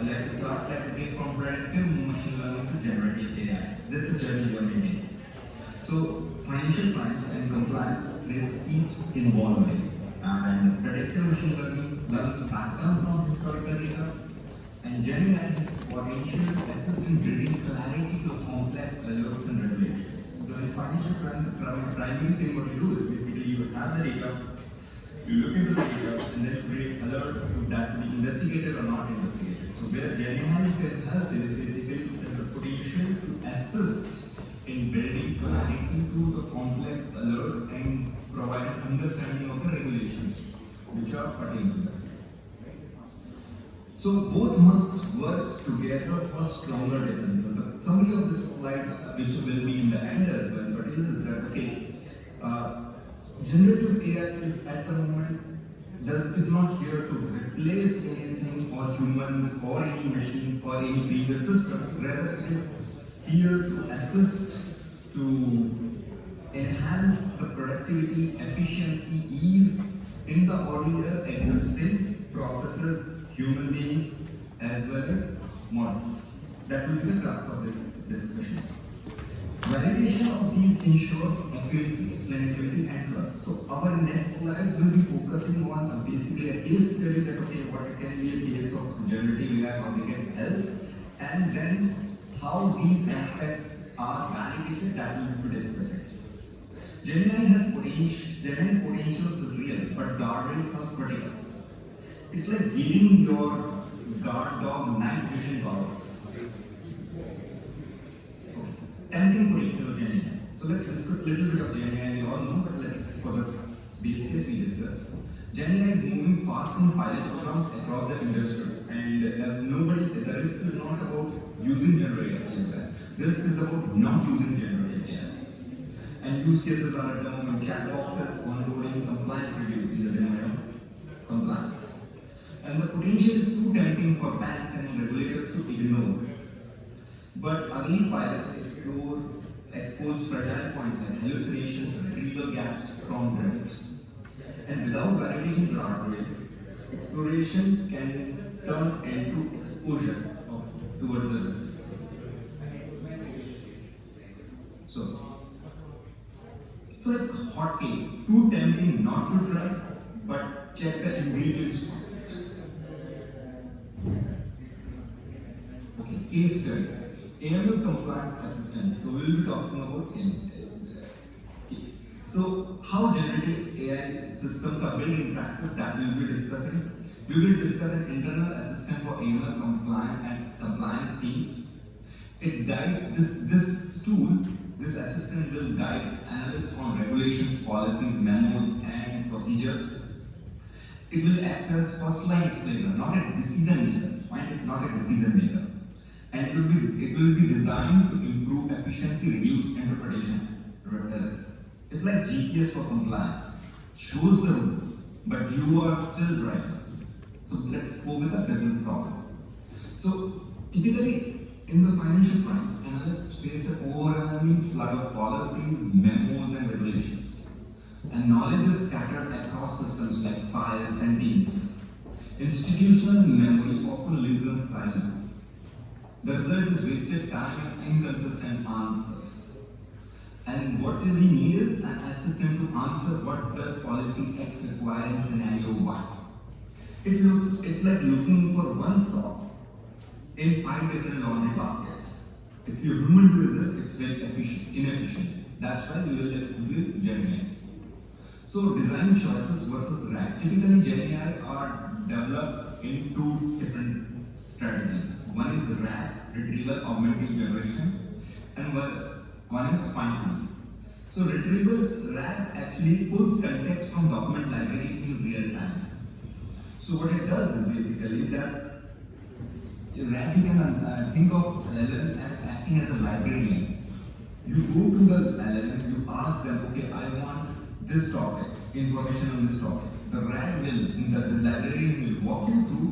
let's start from predictive machine learning to generative AI. That's a journey we are making. So financial crimes and compliance this keeps evolving, and predictive machine learning learns pattern from historical data, and GenAI has potential to assist in bringing clarity to complex alerts and regulations. Because in financial crime, the primary thing what you do is basically you have the data, you look into the data, and then create alerts that will be investigated or not investigated. So where GenAI can help is basically the potential to assist in building clarity to the complex alerts and provide an understanding of the regulations which are pertaining to them. So both must work together for stronger defenses. The summary of this slide, which will be in the end as well, but it is that generative AI is at the moment is not here to replace anything or humans or any machines or any previous systems. Rather, it is here to assist, to enhance the productivity, efficiency, ease in the already existing processes, human beings, as well as models. That will be the crux of this discussion. Validation of these ensures accuracy, explainability, and trust. So our next slides will be focusing on basically a case study that what can be a case of generative AI, how they can help, and then how these aspects are validated, that will be discussed. GenAI has potential is real, but guardrails are critical. It's like giving your guard dog night vision goggles. Tempting potential of GenAI. So let's discuss a little bit of GenAI. We all know, but let's, for this base case, we discuss. GenAI is moving fast in pilot programs across the industry, and the risk is not about using generative AI. The risk is about not using generative AI. And use cases are at the moment chat boxes, onboarding, compliance review in the domain of compliance. And the potential is too tempting for banks and regulators to ignore. But early pilots expose fragile points like hallucinations, retrieval gaps, prompt drifts. And without validation guardrails, exploration can turn into exposure towards the risks. So, it's like hotcake, too tempting not to try, but check the ingredients first. Okay, case study. AML compliance assistant. So we will be talking about So how generative AI systems are built in practice, that we will be discussing. We will discuss an internal assistant for AML compliance teams. It guides this tool. This assistant will guide analysts on regulations, policies, memos, and procedures. It will act as first-line explainer, not a decision maker. Not a decision maker. And it will be designed to improve efficiency, reduce interpretation errors. It's like GPS for compliance. Shows the route, but you are still driving. So let's go with the business problem. So typically in the financial crimes, analysts face an overwhelming flood of policies, memos, and regulations. And knowledge is scattered across systems like files and teams. Institutional memory often lives in silence. The result is wasted time and inconsistent answers. And what we need is an assistant to answer what does policy X require in scenario Y. It's like looking for one stop in 5 different laundry baskets. If you're human to result, it's very inefficient. That's why we will do GenAI. So design choices versus RAG. Typically GenAI are developed in 2 different strategies. One is RAG, Retrieval-Augmented Generation, and one is fine-tuning. So RAG actually pulls context from document library in real time. So what it does is basically that RAG, you can think of LLM as acting as a librarian. You go to the LLM, you ask them, okay, I want this topic, information on this topic. The RAG will, the librarian will walk you through,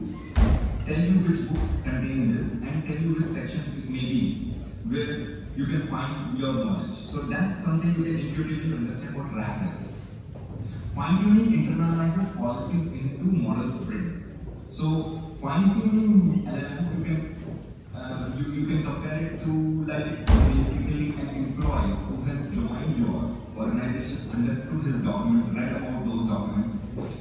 tell you which books contain this, and tell you which sections it may be, where you can find your knowledge. So that's something you can intuitively understand what RAG is. Fine-tuning internalizes policies into model spread. So fine-tuning LLM, you you can compare it to like basically an employee who has joined your organization, understood his document, read about those documents,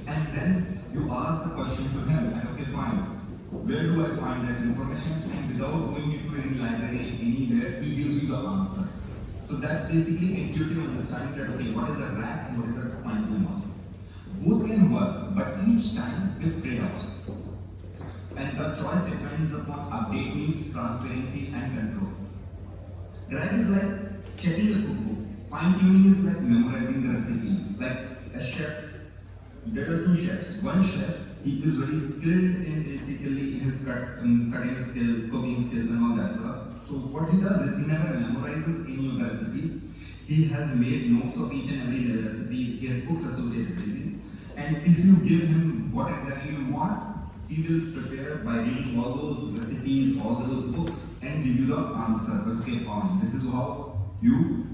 and then you ask the question to him, and okay, fine, where do I find that information? And without going into any library, anywhere, he gives you the answer. So that's basically intuitive understanding that okay, what is a RAG and what is a fine-tune model. Both can work, but each time with trade-offs. And the choice depends upon update needs, transparency, and control. RAG is like checking a cookbook. Fine-tuning is like memorizing the recipes. Like a chef, there are two chefs. One chef, he is very skilled in basically in his cutting skills, cooking skills, and all that stuff. So what he does is he never memorizes any of the recipes. He has made notes of each and every recipes. He has books associated with it. And if you give him what exactly you want, he will prepare by reading all those recipes, all those books, and give you the answer. Okay, this is how you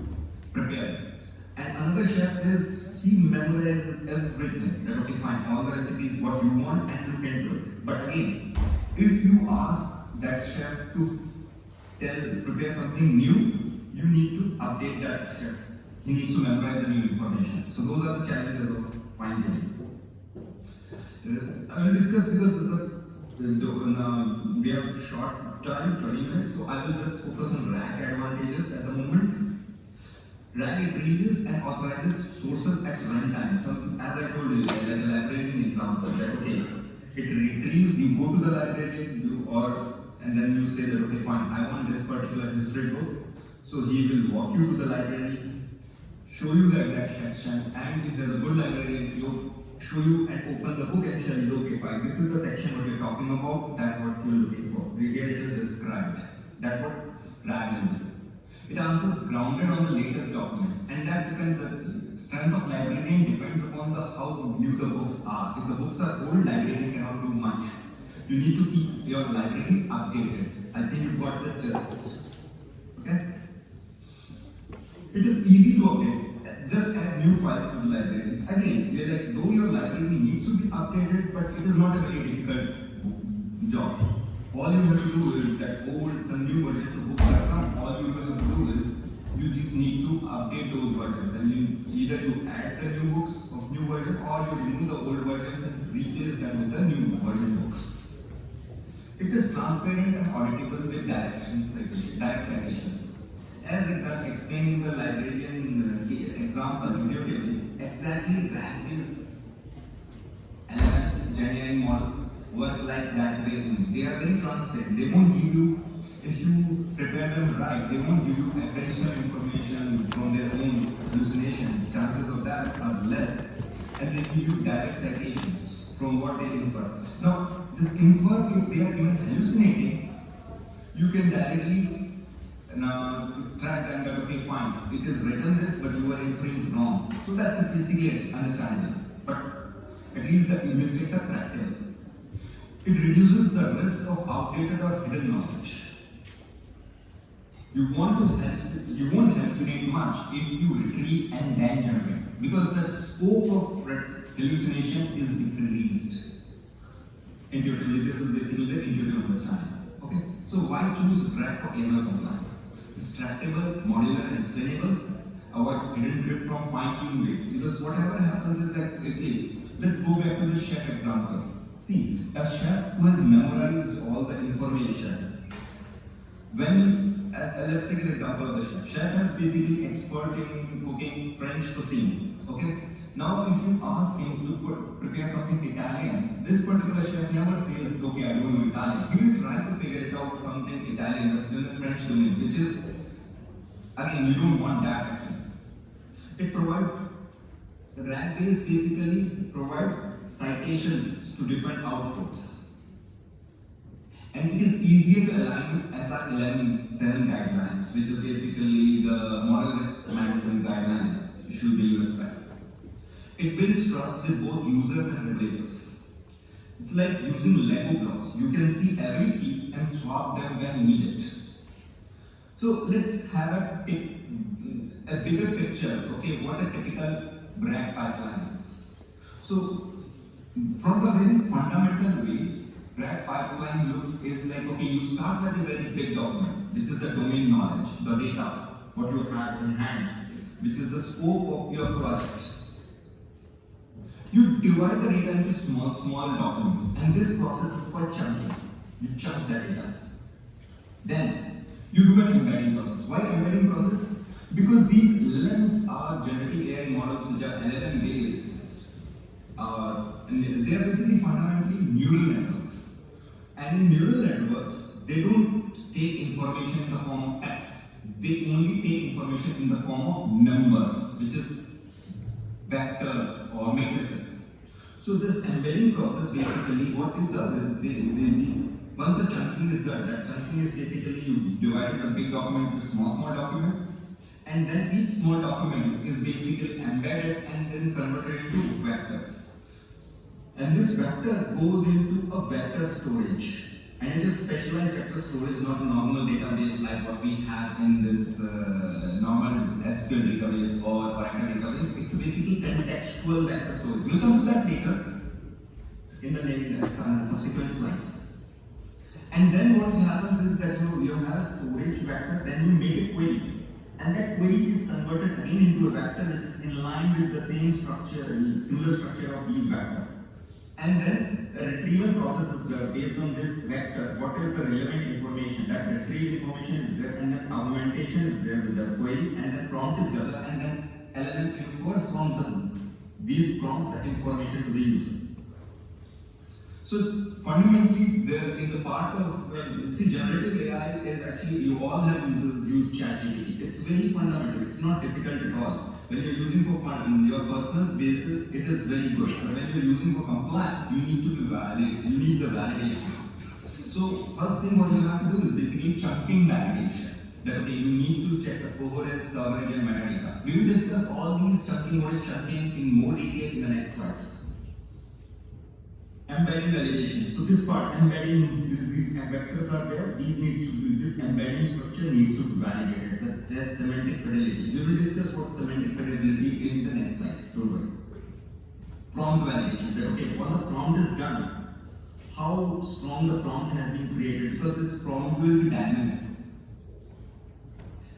prepare. And another chef is, he memorizes everything. That okay, fine, all the recipes, what you want, and you can do it. But again, if you ask that chef to prepare something new, you need to update that chef. He needs to memorize the new information. So those are the challenges of fine-tuning. I will discuss because we have short time, 20 minutes, so I will just focus on RAG advantages at the moment. RAG retrieves and authorizes sources at runtime. So as I told you, like a librarian example, that okay, it retrieves, you go to the library, and then you say that okay, fine, I want this particular history book. So he will walk you to the library, show you the exact section, and if there's a good librarian, he'll show you and open the book and tell you, okay, fine, this is the section what you're talking about, that's what you're looking for. Here it is described. That's what RAG will do. It answers grounded on the latest documents, and that depends, the strength of librarian depends upon how new the books are. If the books are old, librarian cannot do much. You need to keep your library updated. I think you've got the gist. Okay? It is easy to update. Just add new files to the library. Again, we are like, though your library needs to be updated, but it is not a very difficult job. All you have to do is that some new versions of books have come. All you have to do is you just need to update those versions, and either you add the new books of new version, or you remove the old versions and replace them with the new version books. It is transparent and auditable with direct citations. As explained in the librarian example, intuitively, exactly RAG-based LLMs, GenAI models work like that way. They are very transparent. They won't give you, if you prepare them right, they won't give you additional information from their own hallucination. Chances of that are less. And they give you direct citations from what they infer. Now, this infer, if they are even hallucinating, you can directly track them that okay, fine, it is written this, but you are inferring wrong. So that's basically understandable. But at least the mistakes are practical. It reduces the risk of outdated or hidden knowledge. You won't hallucinate much if you retrieve and then generate, because the scope of hallucination is decreased. Intuitively, this is basically the intuitive understanding. Okay, so why choose RAG for AML compliance? It's tractable, modular, and explainable, avoids hidden drift from fine-tuned weights. Because whatever happens is that, okay, let's go back to the chef example. See, a chef who has memorized all the information, when, let's take an example of the chef. Chef is basically expert in cooking French cuisine, okay? Now, if you ask him to prepare something Italian, this particular chef never says, okay, I don't know Italian. He will try to figure it out something Italian, but in the French domain, which is, again, you don't want that actually. It provides, the RAG base basically provides citations to different outputs. And it is easier to align with SR 11.7 guidelines, which is basically the model risk management guidelines issued by US Bank. It builds trust with both users and regulators. It's like using Lego blocks. You can see every piece and swap them when needed. So let's have a bigger picture, okay, what a typical RAG pipeline is. So from the very fundamental way, RAG pipeline looks is like, okay, you start with a very big document, which is the domain knowledge, the data, what you have in hand, which is the scope of your project. You divide the data into small documents, and this process is called chunking. You chunk the data. Then you do an embedding process. Why embedding process? Because these LLMs are generative AI models which are LLM based. They are basically fundamentally neural networks. And in neural networks, they don't take information in the form of text. They only take information in the form of numbers, which is vectors or matrices. So this embedding process basically what it does is once the chunking is done, that chunking is basically you divide the big document into small documents, and then each small document is basically embedded and then converted into vectors. And this vector goes into a vector storage. And it is specialized vector storage, not a normal database like what we have in this normal SQL database or Oracle database. It's basically contextual vector storage. We'll come to that later in the subsequent slides. And then what happens is that you have a storage vector, then you make a query. And that query is converted again into a vector which is in line with the same structure, similar structure of these vectors. And then the retrieval process is there based on this vector. What is the relevant information? That retrieved information is there, and then augmentation is there with the query, and then prompt is there, and then LLM infers from these prompt the information to the user. So fundamentally, in the part of generative AI is actually you all have used ChatGPT. It's very fundamental. It's not difficult at all. When you're using for your personal basis, it is very good. But when you're using for compliance, you need to be valid. You need the validation. So first thing what you have to do is basically chunking validation. That okay, you need to check the coherence, coverage, and metadata. We will discuss all these chunking, what is chunking in more detail in the next slides. Embedding validation. So this part, embedding, these vectors are there. This embedding structure needs to be validated. There's semantic fidelity. We will discuss what semantic fidelity in the next slides. Don't worry. Prompt validation. That okay, when the prompt is done, how strong the prompt has been created, because this prompt will be dynamic.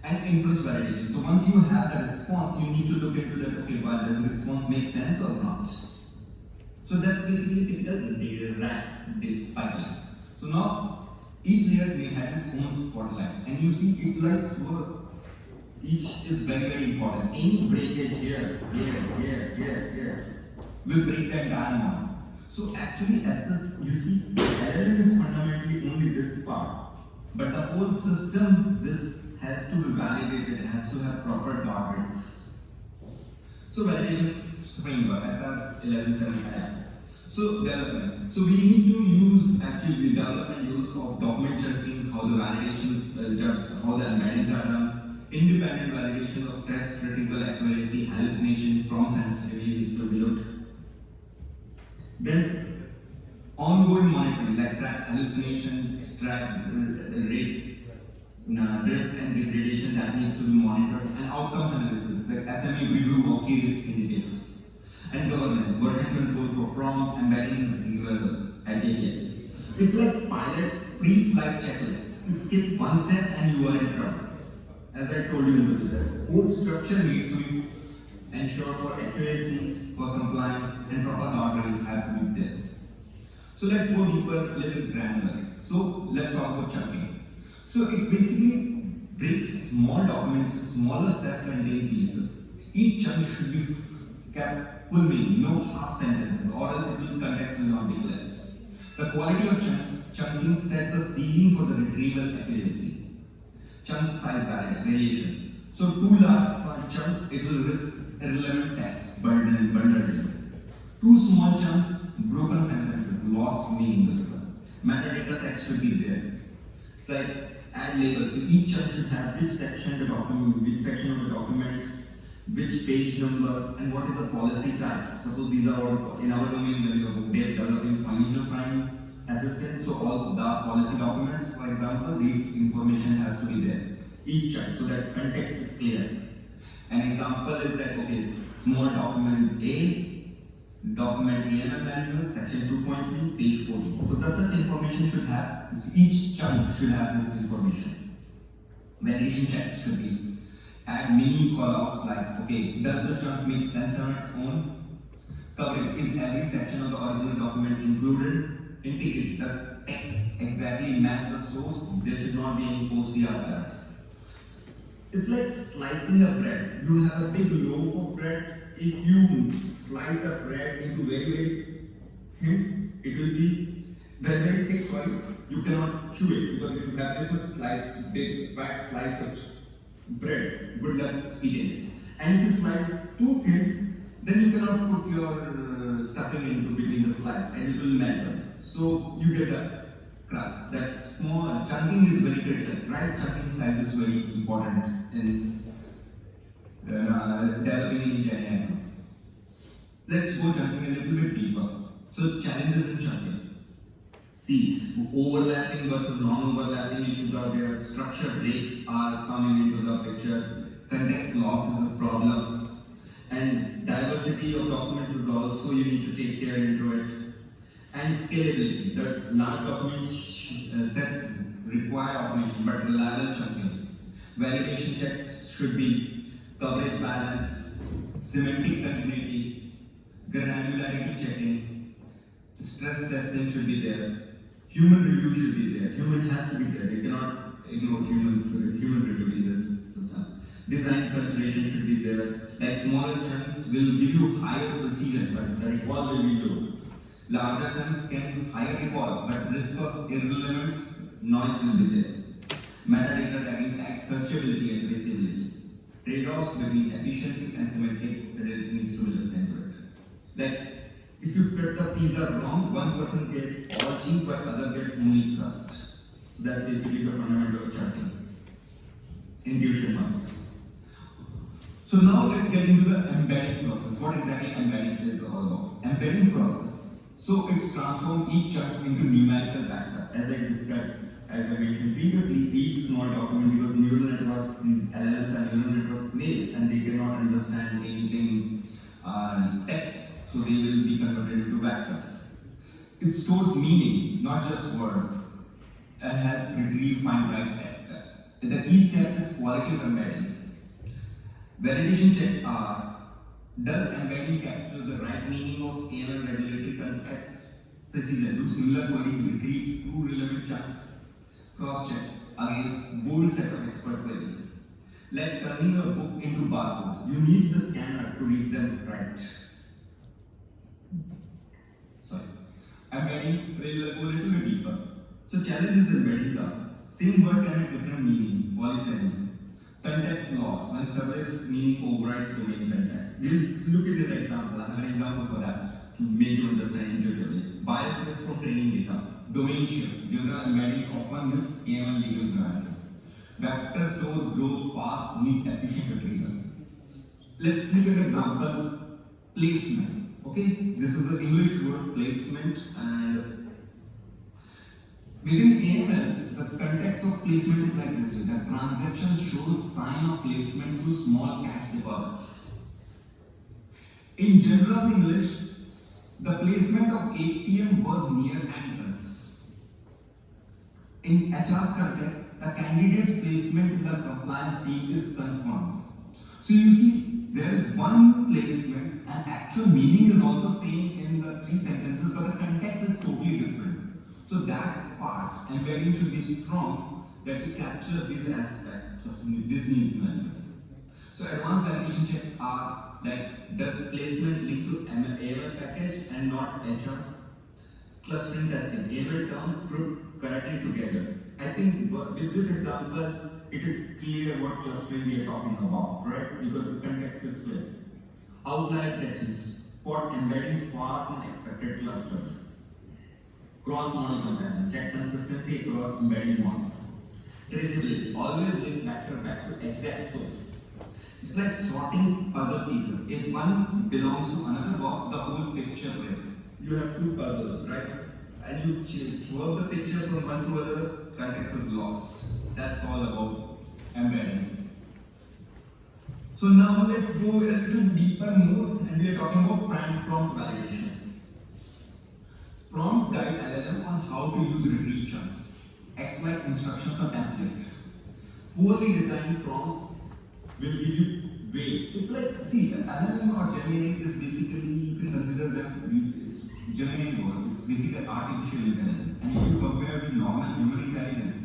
And inference validation. So once you have the response, you need to look into that. Okay, well, does the response make sense or not? So that's basically the data RAG pipeline. So now each layer has its own spotlight, and you see it likes work. Each is very important. Any breakage here will break the entire model. So actually, as this, you see, LLM is fundamentally only this part, but the whole system, this has to be validated. It has to have proper guardrails. So validation framework, SRs 1175. So development. So we need to use actually the development use of document checking, how the validations, how the embeddings are done, independent validation of test critical accuracy, hallucination, prompt sensitivity is to be looked. Then ongoing monitoring, like track hallucinations, track rate, drift and degradation that needs to be monitored, and outcomes analysis, like SME review of key risk indicators. And governance, version control for prompts, embedding retrievals at APIs. It's like pilot's pre-flight checklist. You skip one step and you are in trouble. As I told you, the whole structure needs to be ensured for accuracy, for compliance, and proper guardrails have to be there. So let's go deeper, a little granular. So let's talk about chunking. So it basically breaks small documents into smaller self-contained pieces. Each chunk should be kept full meaning, no half sentences, or else context will not be clear. The quality of chunking sets the ceiling for the retrieval accuracy. Chunk size variation. So too large chunk, it will risk irrelevant text, bundled. Too small chunks, broken sentences, lost meaning. Metadata text should be there. So add labels. So each chunk should have which section of the document, which page number, and what is the policy type. Suppose these are all in our domain when we are developing financial crime assistant. So all the policy documents, for example, these information has to be there. Each chunk, so that context is clear. An example is that okay, small document A, Document AML manual, section 2.3, page 14. So that such information should have, each chunk should have this information. Validation checks should be, add mini callouts like, okay, does the chunk make sense on its own? Coverage, is every section of the original document included? Integrity, does text exactly match the source? There should not be any OCR errors. It's like slicing a bread. You have a big loaf of bread. If you slice the bread into very thin, it will be very thick, sorry. You cannot chew it because if you have this much slice, big fat slice of bread, good luck eating it. And if you slice too thin, then you cannot put your stuffing into between the slice and it will melt. So you get a crust. That small chunking is very critical. Right chunking size is very important in developing any GenAI. Let's go chunking a little bit deeper. So it's challenges in chunking. See, overlapping versus non-overlapping issues are there. Structure breaks are coming into the picture. Context loss is a problem. And diversity of documents is also you need to take care into it. And scalability. The large document sets require automation but reliable chunking. Validation checks should be coverage balance, semantic continuity, granularity checking, stress testing should be there, human review should be there. Human has to be there. You cannot ignore human review in this system. Design consideration should be there. Like smaller chunks will give you higher precision, but the recall will be low. Larger chunks can higher recall, but risk of irrelevant noise will be there. Metadata tagging adds searchability and traceability. Trade-offs between efficiency and semantic fidelity needs to be looked into it. Like, if you cut the pizza wrong, one person gets all cheese while other gets only crust. So that's basically the fundamental of chunking. Intuition ones. So now let's get into the embedding process. What exactly embedding is all about? Embedding process. So it's transformed each chunks into numerical vector. As I described, as I mentioned previously, each small document, because neural networks, these LLMs are neural network based and they cannot understand anything text, so they will be converted into vectors. It stores meanings, not just words, and help retrieve find right. The key step is quality of embeddings. Validation checks are, does embedding capture the right meaning of AML regulatory context? Precision, do similar queries retrieve true relevant chunks? Cross-check against bold set of expert queries. Like turning a book into barcodes, you need the scanner to read them right. Sorry. Embedding will go a little bit deeper. So challenges in embeddings are, same word can have different meaning, polysemy. Context loss, when service meaning overrides domain content. We'll look at this example. I have an example for that to make you understand intuitively. Bias risk from training data. Domain shift. General embeddings often miss AML legal nuances. Vector stores growth fast, need efficient retrieval. Let's look at example placement. Okay, this is an English word placement, and within AML, the context of placement is like this: the transaction shows sign of placement through small cash deposits. In general English, the placement of ATM was near entrance. In HR context, the candidate's placement in the compliance team is confirmed. So you see, there is one placement and actual meaning is also same in the three sentences, but the context is totally different. So that part, embedding should be strong that it captures these aspects of these nuances. So advanced validation checks are like, does placement link to AML package and not HR? Clustering testing, AML terms grouped correctly together. I think with this example, it is clear what clustering we are talking about, right? Because the context is clear. Outlier detection, spot embedding far from expected clusters. Cross-model comparison, check consistency across embedding models. Traceability, always link vector back to exact source. It's like sorting puzzle pieces. If one belongs to another box, the whole picture breaks. You have two puzzles, right? And you swap the pictures from one to other, context is lost. That's all about embedding. So now let's go a little deeper more, and we are talking about prompt validation. Prompt guide LLM on how to use retrieve chunks, acts like instructions or template. Poorly designed prompts will give you vague. It's like, see, LLM or GenAI is basically, you can consider them, it's GenAI, it's basically artificial intelligence. And if you compare with normal human intelligence,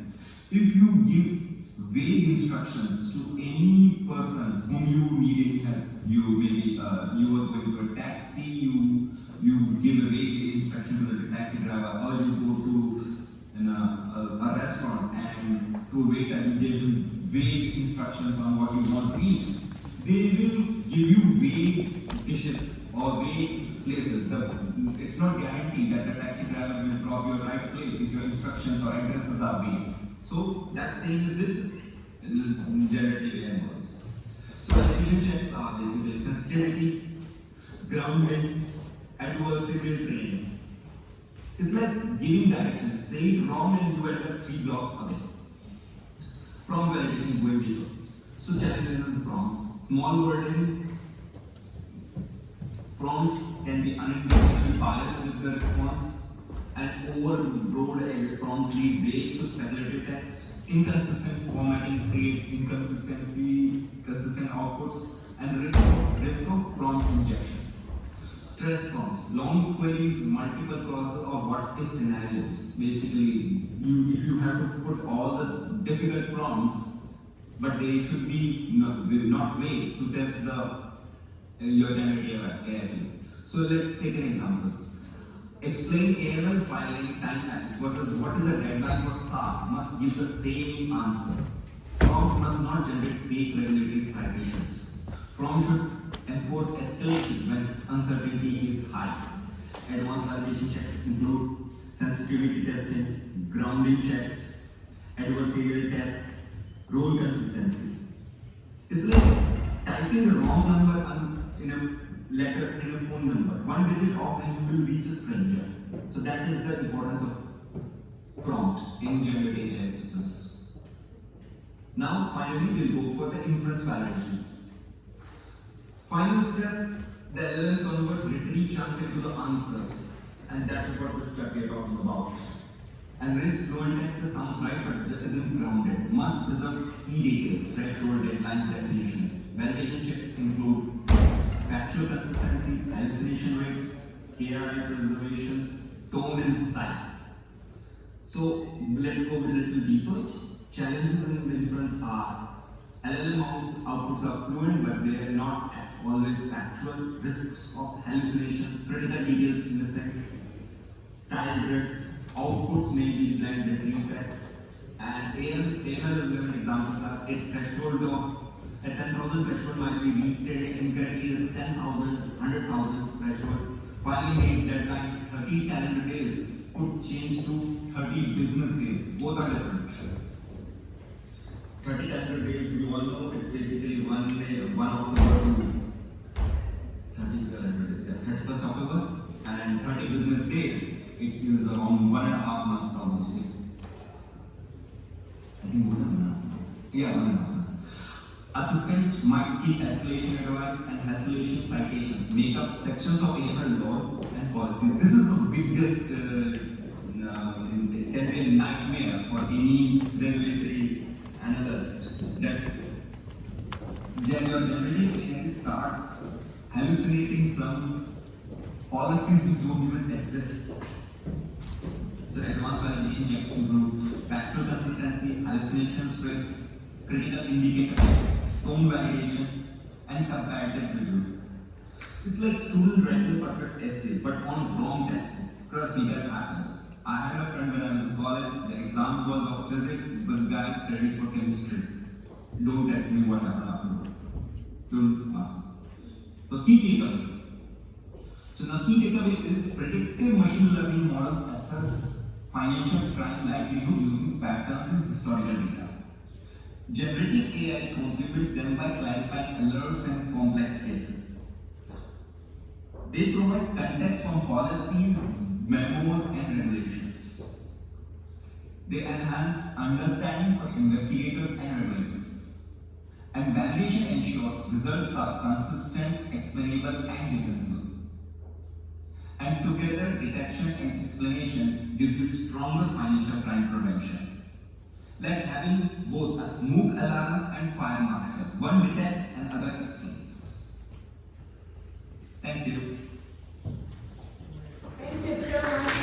if you give vague instructions to any person whom you need help, you maybe you are going to a taxi, you give a vague instruction to the taxi driver, or you go to a restaurant and to a waiter you give him vague instructions on what you want to eat. They will give you vague dishes or vague places. It's not guaranteed that the taxi driver will drop you at the right place if your instructions or addresses are vague. So that same is with generative AI models. So validation checks are basically sensitivity, grounding, adversarial training. It's like giving directions. Say it wrong and you end up 3 blocks away. Prompt validation going deeper. So challenges and prompts. Small wordings. Prompts can be unintentionally biased with the response, and overbroad prompts lead vague to speculative text. Inconsistent formatting creates inconsistent outputs, and risk of prompt injection. Stress prompts, long queries, multiple clauses, or what if scenarios. Basically, if you have to put all the difficult prompts, but they should be not vague to test your generative AI. So let's take an example. Explain AML filing timelines versus what is the deadline for SAR must give the same answer. Prompt must not generate fake regulatory citations. Prompt should enforce escalation when uncertainty is high. Advanced validation checks include sensitivity testing, grounding checks, adversarial tests, role consistency. It's like typing the wrong number in a letter in a phone number. One digit off and you will reach a stranger. So that is the importance of prompt in generative AI systems. Now finally we'll go for the inference validation. Final step, the LLM converts retrieve chunks into the answers, and that is what the step we are talking about. And risk fluent text sounds right but isn't grounded. Must preserve key data, threshold, deadlines, definitions. Validation checks include factual consistency, hallucination rates, KRI preservations, tone and style. So let's go a little deeper. Challenges in the inference are LLM outputs are fluent but they are not always factual. Risks of hallucinations, critical details missing, style drift, outputs may be blended between text, and AML examples are a threshold of a 10,000 threshold might be restated incorrectly as 10,000, 100,000 threshold. Filing date deadline 30 calendar days could change to 30 business days. Both are different. 30 calendar days, we all know it's basically 1 day, 1 October to 30 calendar days, 31st October, and 30 business days, it is around 1.5 months almost. I think 1.5 months. Yeah, 1.5 months. Assistant might seek escalation advice and escalation citations, make up sections of AML laws and policies. This is the biggest, can be a nightmare for any regulatory analyst, that your generative AI starts hallucinating some policies which don't even exist. So advanced validation checks include factual consistency, hallucination strips, critical indicator checks, tone validation, and comparative review. It's like student writing a perfect essay, but on wrong textbook. Trust me, that happened. I had a friend when I was in college, the exam was of physics, but the guy studied for chemistry. Don't tell me what happened afterwards. Don't ask me. So key takeaway. So now key takeaway is predictive machine learning models assess financial crime likelihood using patterns in historical data. Generative AI complements them by clarifying alerts and complex cases. They provide context from policies, memos, and regulations. They enhance understanding for investigators and regulators. And validation ensures results are consistent, explainable, and defensible. And together, detection and explanation gives you stronger financial crime prevention. Like having both a smoke alarm and fire marshal. One detects and other explains. Thank you. Thank you so much.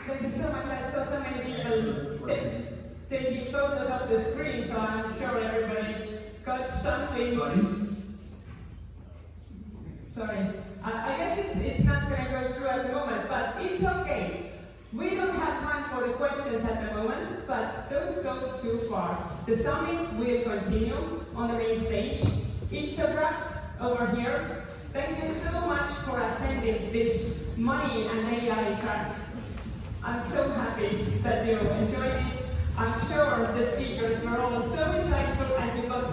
Thank you so much. I saw so many people taking photos of the screen, so I'm sure everybody got something. Sorry. I guess it's not going to go through at the moment, but it's okay. We don't have time for the questions at the moment, but don't go too far. The summit will continue on the main stage. It's a wrap over here. Thank you so much for attending this Money and AI track. I'm so happy that you enjoyed it. I'm sure the speakers were all so insightful and you got